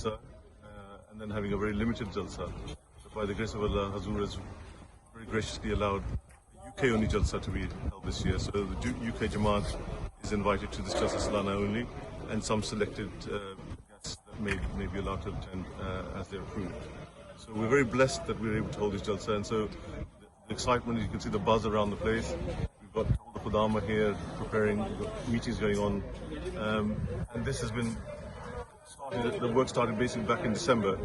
Jalsa and then having a very limited Jalsa. So by the grace of Allah, Hazur has very graciously allowed UK only Jalsa to be held this year. So the UK Jamaat is invited to this Jalsa Salana only, and some selected guests that may be allowed to attend as they're approved. So we're very blessed that we're able to hold this Jalsa, and so the excitement, you can see the buzz around the place. We've got all the Khudama here preparing, we've got meetings going on, and this has been started, the work started basically back in December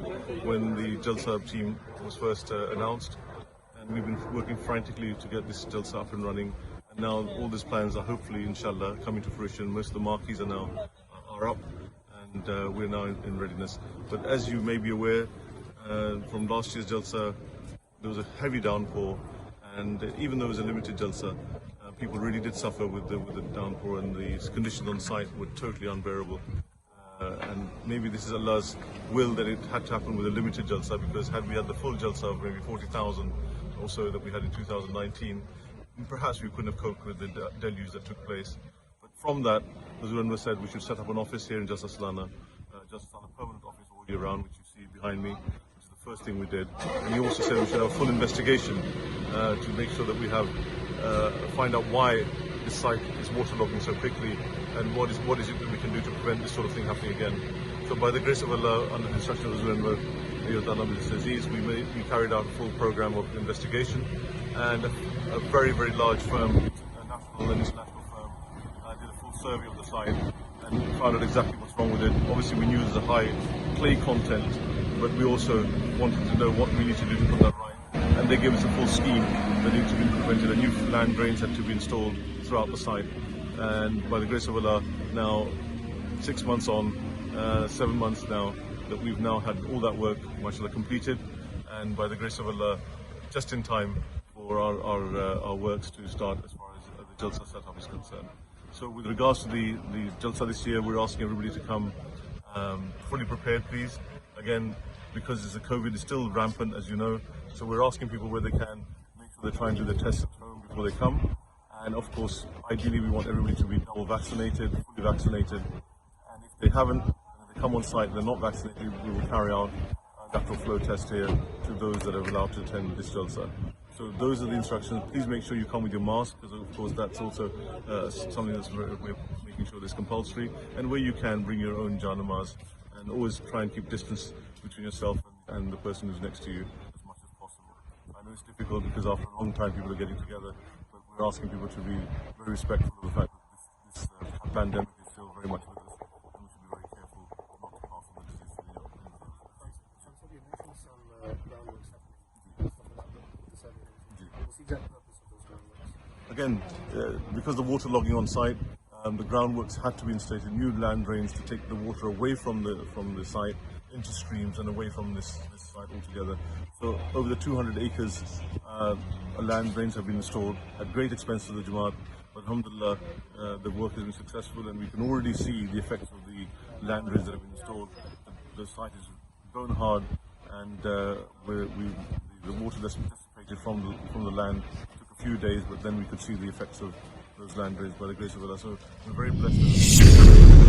when the Jalsa team was first announced, and we've been working frantically to get this Jalsa up and running, and now all these plans are hopefully, inshallah, coming to fruition. Most of the marquees are now up, and we're now in readiness. But as you may be aware, from last year's Jalsa, there was a heavy downpour, and even though it was a limited Jalsa, people really did suffer with the downpour, and the conditions on site were totally unbearable. And maybe this is Allah's will that it had to happen with a limited Jalsa, because had we had the full Jalsa of maybe 40,000 or so that we had in 2019, perhaps we couldn't have coped with the deluge that took place. But from that, as Anwar said, we should set up an office here in Jalsa Salana, Jalsa Salana permanent office all year round, which you see behind me. First thing we did, and he also said we should have a full investigation to make sure that we have find out why this site is waterlogging so quickly, and what is it that we can do to prevent this sort of thing happening again. So by the grace of Allah, under the instruction of Anwar, we carried out a full program of investigation, and a very large firm, a national and international firm, did a full survey of the site and found out exactly what's wrong with it. Obviously we knew there's a high clay content, but we also wanted to know what we need to do to put that right. And they gave us a full scheme that needed to be implemented. A new land drains had to be installed throughout the site. And by the grace of Allah, now 6 months on, 7 months now, that we've now had all that work, mashallah, completed. And by the grace of Allah, just in time for our works to start as far as the Jalsa setup is concerned. So with regards to the Jalsa this year, we're asking everybody to come fully prepared, please. Again, because the COVID is still rampant, as you know, so we're asking people where they can make sure they try and do the tests at home before they come. And of course, ideally, we want everybody to be double vaccinated, fully vaccinated. And if they haven't, and if they come on site and they're not vaccinated, we will carry out a lateral flow test here to those that are allowed to attend this Jalsa. So those are the instructions. Please make sure you come with your mask, because of course that's also something that's we're making sure is compulsory. And where you can, bring your own janamaz, and always try and keep distance between yourself and the person who's next to you as much as possible. I know it's difficult because after a long time people are getting together, but we're asking people to be very respectful of the fact that this pandemic is still very much with us, and we should be very careful not to pass on the disease to the young. So you mentioned some groundworks happening, stuff like that, with the survey. What's the exact purpose of those groundworks? Again, because the water logging on site, the groundworks had to be installed, new land drains to take the water away from the site into streams and away from this site altogether. So over the 200 acres, land drains have been installed at great expense to the Jamaat. But alhamdulillah, the work has been successful, and we can already see the effects of the land drains that have been installed. The site is grown hard, and the water that's dissipated from the land took a few days, but then we could see the effects of those land drains by the grace of Allah. So we're very blessed.